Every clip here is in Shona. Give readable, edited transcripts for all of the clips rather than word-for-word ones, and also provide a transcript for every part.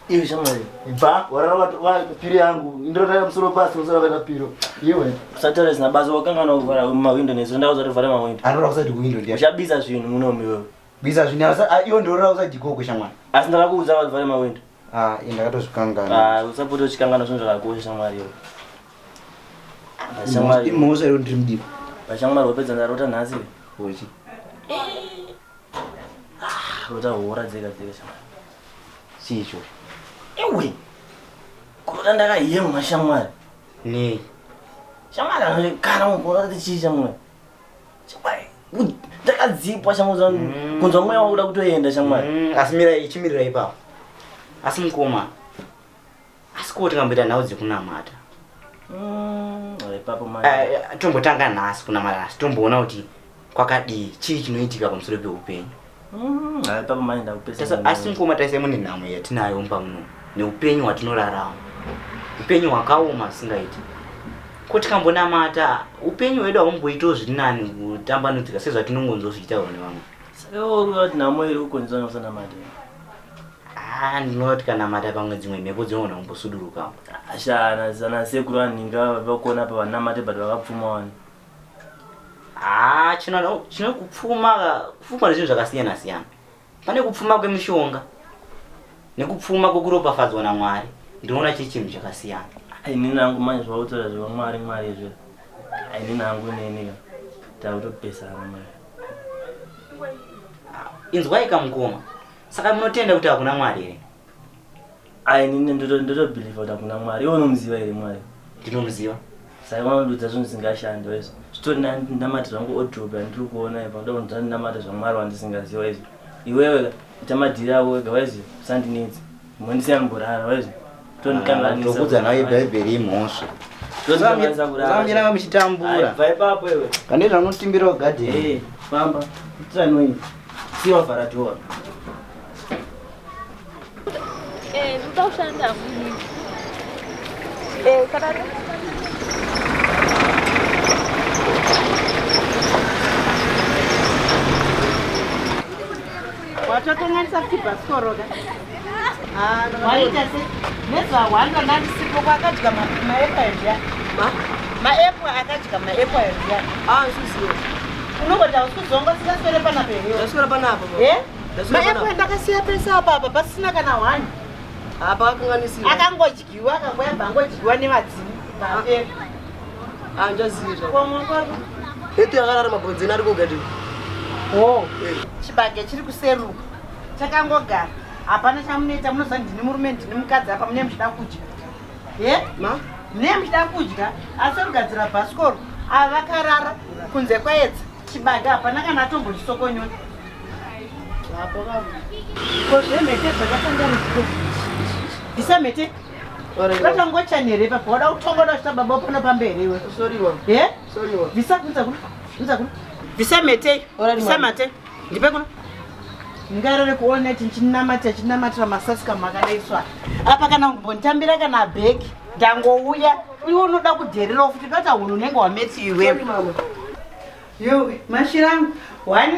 Iwe shamwari. Iba wa piri yangu. Ndorata msoro basi msoro kana piro. Iwe. Satara zina bazo wakangana uvara mawindo nezo ndawo zati vara mawindo. Anora kusati kuwindo ndiya. Ushabiza zvinhu munomi wewe. Biza zvinhu iyo ndorata kusati goko shamwari. Asi ndakakuudza kuti vara mawindo. Ndakatozvikangana. Usapoto chikangana zvinhu zvakakosha shamwari wewe. Shamwari imosa iro ndiri mudipa. Shamwari wapedza ndarota nhasi. Ochi. Rota hora dzega shamwari. Chicho. Ewe. Kurota ndakayemwa shamwari. Ne. Shamwari kana mukora tichi shamwari. Shamwari. Ndakadzipwa shamwari kunzwa mweya wakuda kutoenda shamwari. Asi mira ichimirira ipapo. Asi mukoma. Asi kuti ngamboita nhau dzekunamata. Ipapo mai. Tombotanga nhasi kunamata asi tomboona kuti kwakadii chii chinoitika pamusoro peupenyu. Ipapo mai ndakupesa. Asi mukoma taise mune nhamo yatinayo pamuno. Neupenyu hwatinorarama. Upenyu hwakaoma singaiti. Kuti kambonamata upenyu hwedu haumboitawo zviri nani kutambanudzika sezvatinongonzozviitawo nevamwe. Saka urikuti nhamo iri kukonzerwa nokusanamata. Ndinoti kanamata pamwe dzimwe mhepo dzinogona kumbosudurukawo. Ashana sana sekuru aninga vakuona pa vanamate but vakapfuma wani. Kupfuma nezvinhu zvakasiyana siyana. Pane kupfuma kwemishonga nekupfuma kwekuropafadzwa naMwari. Ndinoona chiri chinhu chakasiyana. Ini nangu manje zvautora zvamwari Mwari izvo. Ini nangu nenika takutopesana manje. Inzwai kamukoma. Saka munotenda kuti hakuna Mwari here? Ini ndotobelieve kuti hakuna Mwari. Iwe unomuziva here Mwari? Ndinomuziva. Saka vanodudza zvinhu zvisingashandi izvo. Zvitori namati zvangu odropa ndiri kuona ipa. Ndoda kuti ndinamate zvaMwari wandisingaziva izvo. Iwewe ita madhiri ako wega waizvo usandinetsi. Mondisiya mborara waizvo. Tokudza nawe ibhaibheri imhosva. Zamira muchitambura. Bva ipapo wewe. Kaneta unotimbira gadheni. Famba. Tira noi. Siwa faratoa. Ndaushanda muni. Kana watotonganisa kuti basikoroga. Waita se nezva wanda ndisipo kwakadya maepo ezviya. Maepo akadya maepo ezviya. Zvisiyo. Unongoti usikuzonga sikaswere panapa here. Ndaswera panapa. Maepo ndakasiya pesa apa pasina kana wani. Apa akanganisira. Akangodyiwa akangoyamba angodyiwa nevadzimi. Papera. Ndoziva. Komoko. Etu yakarara Mabhonzeni ari kugadeni. Chibage chiri kuseruka. Chakangogara. Hapana chamunoita munoziva ndini murume ndini mukadzi apa mune muchida kudya. Mune muchida kudya asi kugadzira bhasikoro ava vakarara kunze kwaedza chibage hapana kana atombochisokonyoka. Kozvemhete dzakasangana bvisa mhete vatangochanyere papa wada kutongoda uchita baba upona pamberi iwe. Bvisa kunza kuno bvisa mhete bvisa mate ndipe kuno. Ngarare kuona kuti chinamatira masasika makadaiswa. Apa kana kumbonditambira kana bhegi ndangouya iwe unoda kudherera futi dota hunhu unenge wameti iwewe. Mashirangu 1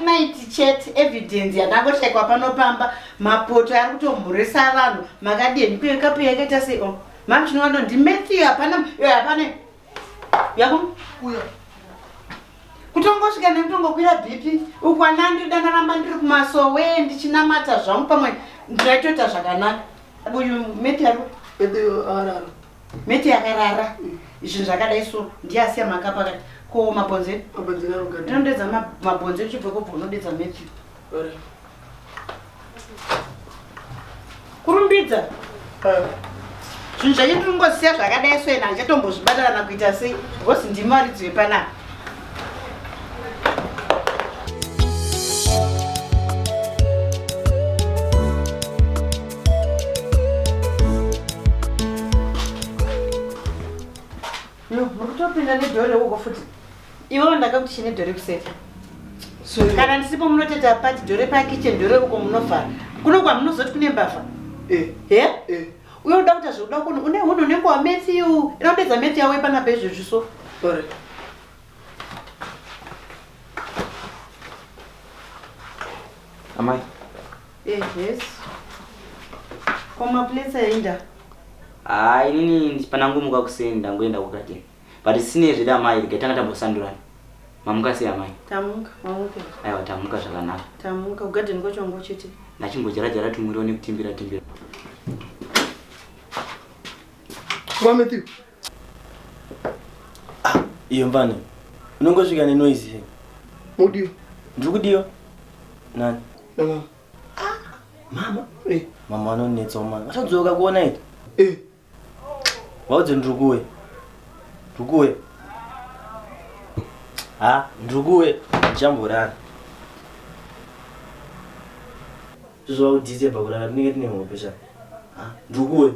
night chat evidence yandangoshekwa panopamba mapoto ari kutomhurisa vanhu makadini kuye kapu yakaita sei mama chinowana ndiMatthew hapana yakum kuya kutongosvika nekutongokwira bp ukwana ndidana ramba ndiri kumasowe ndichinamata zvangu pamwe ndiraitoita zvakanaka. Uyu Meti akarara izvinhu zvakadai so ndiyasiya makapa akati ko Mabhonzeni ndinodedza Mabhonzeni chibva kubva unodedza Matthew kurumbidza zvinhu zvacho ndingosiya zvakadai so ena handichatambozvibatarana kuita sei because ndimi varidziwe panapa. Murikutopinda nedhore uko futi. Iwewe ndakakuti chine dhore kuseta. Kana ndisipo munoteta pati dhore pakitchen dhore uko munovhara. Kuno kwamunozoti kune mbavha. Uye uda kuita zvokuda kuno une hunhu unenge waMatthew. Inodedza Matthew yawe panapa izvozvo so. Amai. Yes. Koma place ainda. Inini panangumuka kusenda ngoenda kukati. But sine zvida mai rikatanga tambosandurana. Mamuka sei mai? Tamuka, mamuka. Aiwa tamuka zvakanaka. Tamuka kugadeni kochongo chete. Nachimbojarajara tumurione kutimbira. Kwameti. Iyo mvane. Unongosvika nenoise. Mudio. Ndikudiyo. Nani? Mama. Mama? Mama anonetsa mwana. Achadzoka kuona iti? Waudze ndurukuwe. Ndurukuwe. Ndurukuwe. Chamborara. Zvizo udise pakurara tinenge tine hope sha. Ndurukuwe.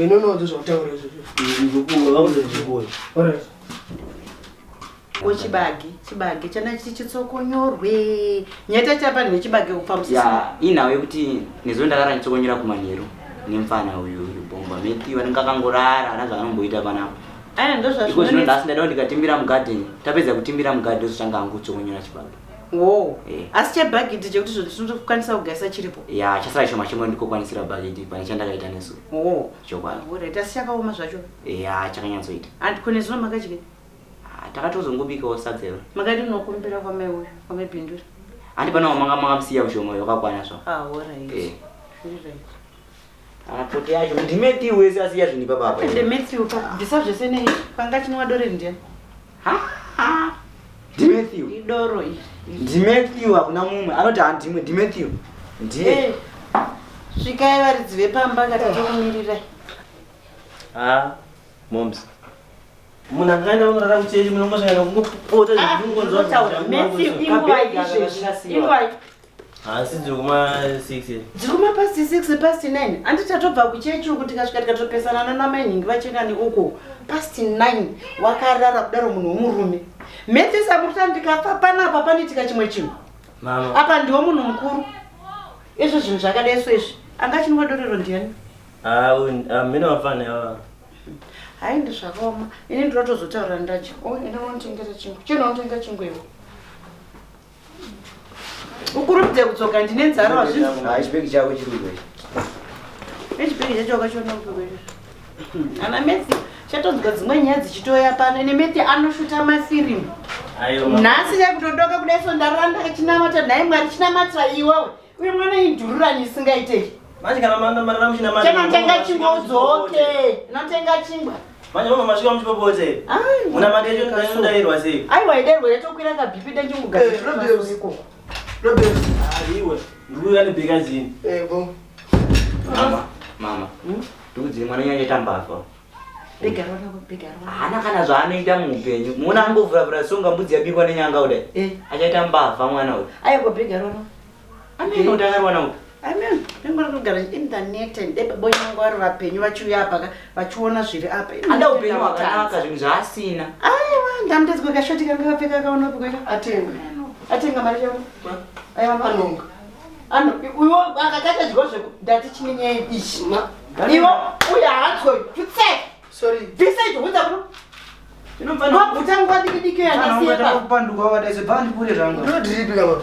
Nono ndozvakutaura izvozvo. Ndurukuwe, waudze ndurukuwe. Alright. Chibage chana chichitsokonyorwe. Nyata chapa nechibage kupamusisa. Ya, inawe kuti nezondakara nchokonyera kumanheru. Nemfana uyu bomba meti vanengakangorara ana zvanomboita panapa. Aya ndozva zvino zvino ndasindada ndikatimbira mugarden. Tapedza kutimbira mugarden zvanga anguchokonyera chibage. Wo. Asi chebhagiti chekuti zvinokwanisa kugasa chiripo. Ya, chasara choma chemo ndikokwanisira bageti pane chandakaita nesu. Chokwadi. Alright, asi chakaoma zvacho. Ya, chakanyatsoita. And kune zvino makachike. Takatozongobikawo sadzero. Makati munokumbira kwamai uyu, kwamai Bhindura. Andi pano manga ushoma wakakwana zvo. Alright. Apoti yacho ndimeti wese asiya zvinipa baba. Ndimeti ukabvisa zvese nei panga chinwa dore ndiye. Ndimeti. Idoro iri. Ndimeti hakuna mumwe anoti handimwe ndimeti. Ndiye. Svikai varidzi vepamba kana tokumirira. Moms. Munhu akaenda unorara muchechi munongosangana kungopota ingwai asi dziri kuma-6 dziri kuma-past 6 past 9 anditatobva kuchechi uku tikasvika tikatopesana nanamainingi vachengani uko past 9 wakarara kudaro munhu womurume mhetisa muruta ndikafa panapa panitika chimwe chinhu apa ndiwo munhu mukuru izvo zvinhu zvakadai soizvi angachinwa dorero ndiani mene wafana hai ndizvakaoma ini ndinotozotaura ndacho enda unotengera chingwa chinonotenga chingwa iwo ukurumidze kudzoka ndine nzara wazvibhegi chako chiri kudoi echibhegi chacho wakachiona kudoi ana meti chatonzwa dzimwe nyaya dzichitoya pano nemeti anoshuta mafirimu nhasi dai kutodoka kudai so ndaranda chinamata nhai mwari chinamatira iwewe uye mwana indhururani isingaitei chinotenga chingwa udzoke inotenga chingwa manje mama masvika muchipopote muna matecho ndairwa sei aiwa iderwa yatokwira kabhipi denjingugaiko iwe ndikuya nebheka zini mama ndikudziri mwana nyanya tambafa hana kana zvaanoita muupenyu muna angovhuravhura songa mbudzi yabikwa nenyanga kudai achaita mbavha mwana uyu aiko bhegarona amene kuti akarwana uyu amen nengori kugara internet ndebonyangu vari vapenyu vachiuya apa vachiona zviri apa anda upenyu hwakanaka zvinhu zvaasina aiwa ndamutedzwa kashoti kange kapfeka akaona pukera atenga mari chavo aiwa manonga iwo akatata dyiwa zveku ndati chine nyaya ichi iwo uya hatswe tutseke bvisa idyoudza kuno wabvuta nguva dikidiki yandasiyepapanduka wakadaise pandipure zvangu ndodhiripi kama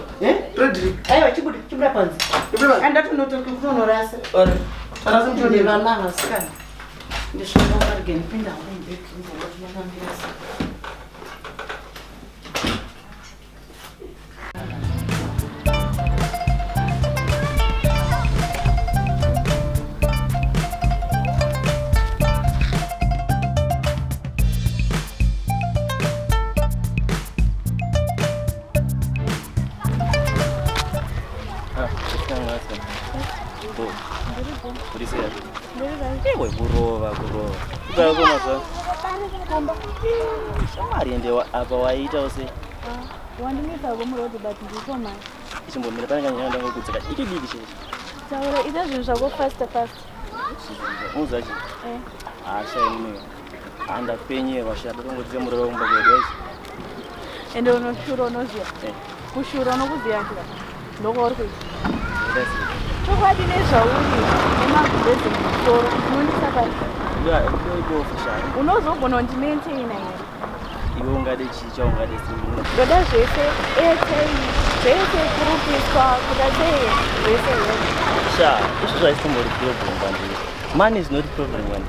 ndodhiripi aiwa chibuda panzi andatonotoke kutonorasa vana vasikana ndisvinomarige ndipinda haumbekindooaambirasa apa waita use wandimisa kumuroti but ndishoma ichimbomira pane kanyanya ndangokudzika chidiki chii taura ita zvinhu zvako fast unozva chii shaimwe andapenyerwa shaba tongotire muroro kumba kwedu aisi ende unoshura unoziva kushura unokuziva kira ndokauri kuita chokwadi nezvauri nemagubhezi mumusoro unondisakari unozogona kundimaintaina here iwe ungade chii chaungade simuna ndoda zvese airtime zvese kurupiswa kuda sei zvese here This is why it's not a problem. Money is not a problem.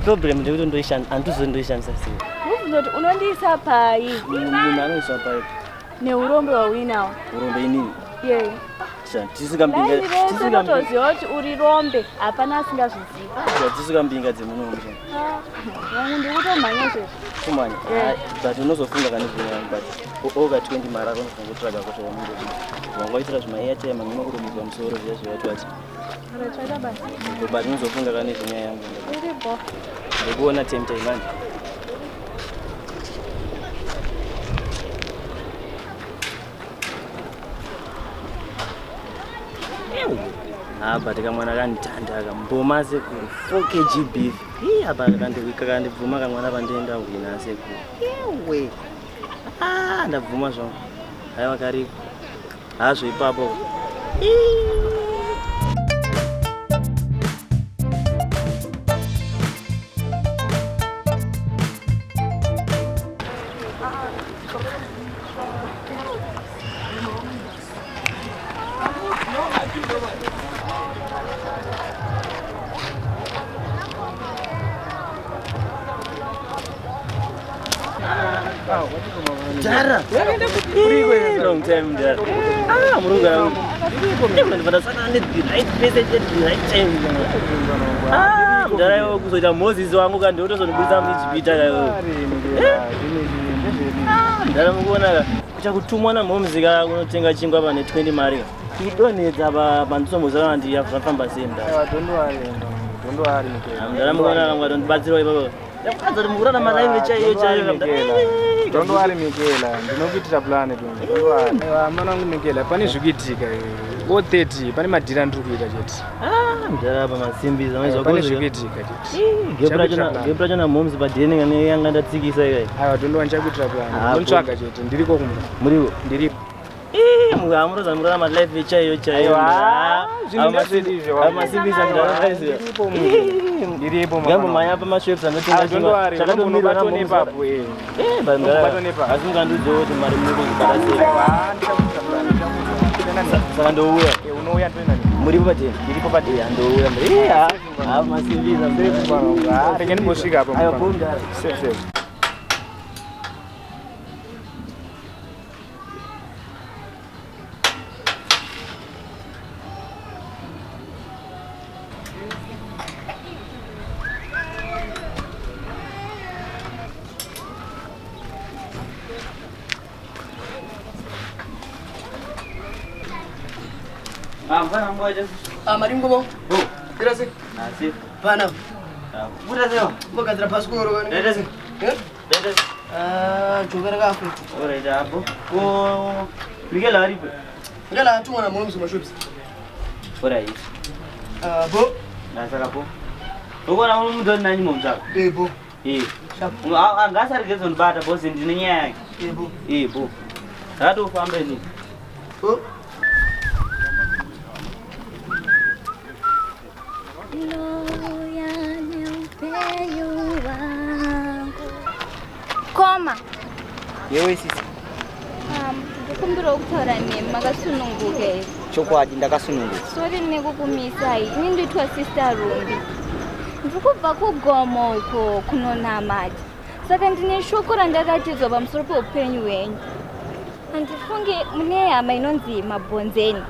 Problem is not to and to send success. Who's not only sapai? Munano sapai. Neurombe wa wina. Urombe ini. Yeah. Tisingambinga. Tisingambinga yoti urirombe apana singazviziva. Tisingambinga dzemuno musha. Vanhu ndikutomhanya zvese. Kumanya. But unozofunga kana zvino but over 20 mara unofunga kuti munhu wangoitira zvima airtime mamwe kurumidza musoro zvezvo watwacha. Aratsvaka basi. But unozofunga kana zvinyaya yangu. Iripo. Ndikuona tempt imani. But kamwana kanitanda kamboma sekuru 4 kg beef. Apa kandivika kandibvuma kamwana pandienda kuina sekuru. Yewe. Ndabvuma zvangu. Haiwa karibu. Hazvo ipapo. Jara. Long time there. Muruga. Pada sana ni the right message at the right time. Jara yo kuzoita Moses wangu kandi utozonibudisa mujipita kayo. Jara mukuona kucha kutumwa na momzika unotenga chingwa pa ne 20 mari. Kudonedza pa pansomo zakandi yafamba senda. Don't worry. Jara mukuona kamwa ndondibatsira ipapo. Yakwaza mukura na malive chaiyo. Don't worry Mikela, ndinokuitira plan tu. Don't worry. Amana Mikela, pane zvikiitika. O 30, pane madhira ndiri kuita chete. Ndara pa masimbi zamaizo pane zvikiitika chete. Gepra chana moms badheni ngane yanga ndatsikisa ikai. Aiwa tondo wanchakuitira plan. Ndontsvaga chete, ndiriko kumba. Muriwo? Ndiripo. Mukamuro zamura malive chaiyo. Amasimbi zandaraizwa. Ndiripo Ngambo manya pa mashops anotenga chingwa. Chakatomira na moms papo bandara. Asingandudzo kuti mari munoko kubarase. Saka ndouya. Unouya nani? Muripo padeni. Ndiripo padeni ndouya. Masimbi zandaraizwa. Rekeni mbosvika hapo. Aiwa bunda. Safe. Maringo bom. Graças. Sim. Pana. Muda sio. Mboga za passport gani? Dede sio. Dede. Jogara gafu. Ora japo. Ko Miguel aripo. Ngala tu mwana mwanzo mashops. Ora hii. Bo. Na saka po. Uko na mundu nani momza? Bo. Shapo. Ngasa rigezo ndibata bosi ndine nyaya yake. Bo. Bo. Hata ufambe ni. Bo. Koma. Yewe sisi. Ndikumbira kutaura nemi makasununguke. Chokwadi ndakasununguka. Sori nekukumisai. Ini ndoitwa sister Rumbi. Ndikubva kugomo uko kunonamata. Saka ndine shoko randakatizwa pamusoro peupenyu hwenyu. Handifunge mune hama inonzi Mabhonzeni.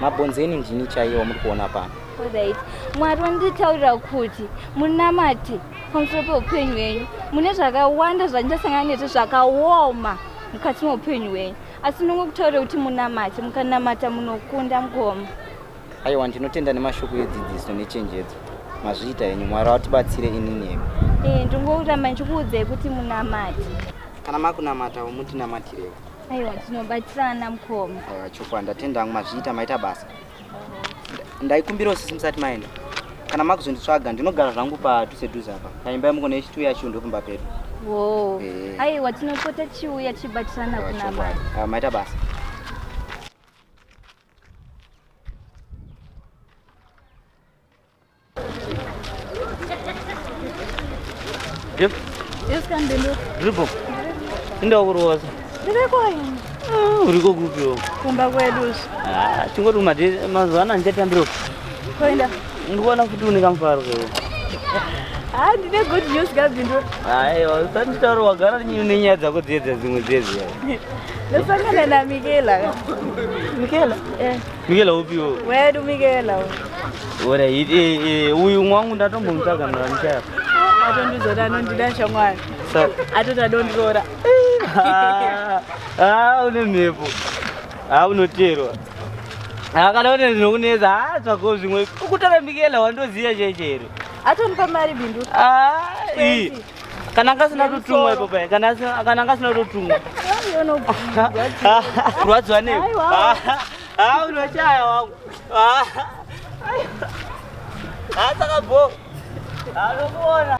Mabhonzeni ndini chaiwo muri kuona pano. Alright. Mwari wanditaurira kuti munamate pamusoro peupenyu hwenyu. Mune zvakawanda zvandasangana nezvo zvakaoma mukati meupenyu hwenyu. Asi ndingokutaurira kuti munamate, mukanamata munokunda mukoma. Aiwa ndinotenda nemashoko edzidziso nechenjedzo. Mazviita henyu Mwari watibatsire inini hemi. Ndingoramba ndichikuudzai kuti munamate. Kana makunamata mutinamatire. Aiwa tinobatsirana mukoma. Aiwa chokwadi ndatenda mazviita maita basa. Ndaikumbirawo sisi musati maenda. Kana makuzonditsvaga ndinogara zvangu padhuze apa. Paimba mukone chituya chiyo ndopumba pedu. Wo. Aiwa tinopota chiuya chibatsirana kunamata. Maita basa. Yep. Yes, can do. Ripo. Ndio kuroza. Ndiko yini? Uriko kupi? Kumba kwedu. Chingoti mazuva ano ndichatambiro. Kwenda. Ndikuona kuti une kamfaro kewe. Ndine good news Gabindu. Aiwa, usanditaura wagara nenyaya dzako dzedza dzimwe dzedzi. Ndosangana na Miguela. Miguela? Miguela upiwo? Wedu Miguela. Ora uyu mwangu ndatombomutsvaga ndanichaya. Atondizora anondidasha mwana. Atoti adondorora. Une mhepo. Unoterwa. Kana une zvinokunetsa tsvakawo zvimwe. Kutara Miguela wandoziya chaichairo. Atonipa mari Bindu. Kana ngasina kutumwa ipo pai. Kana ngasina kutumwa. Kurwadziwa nei? Unochaya wangu. Saka bo. Anokuona.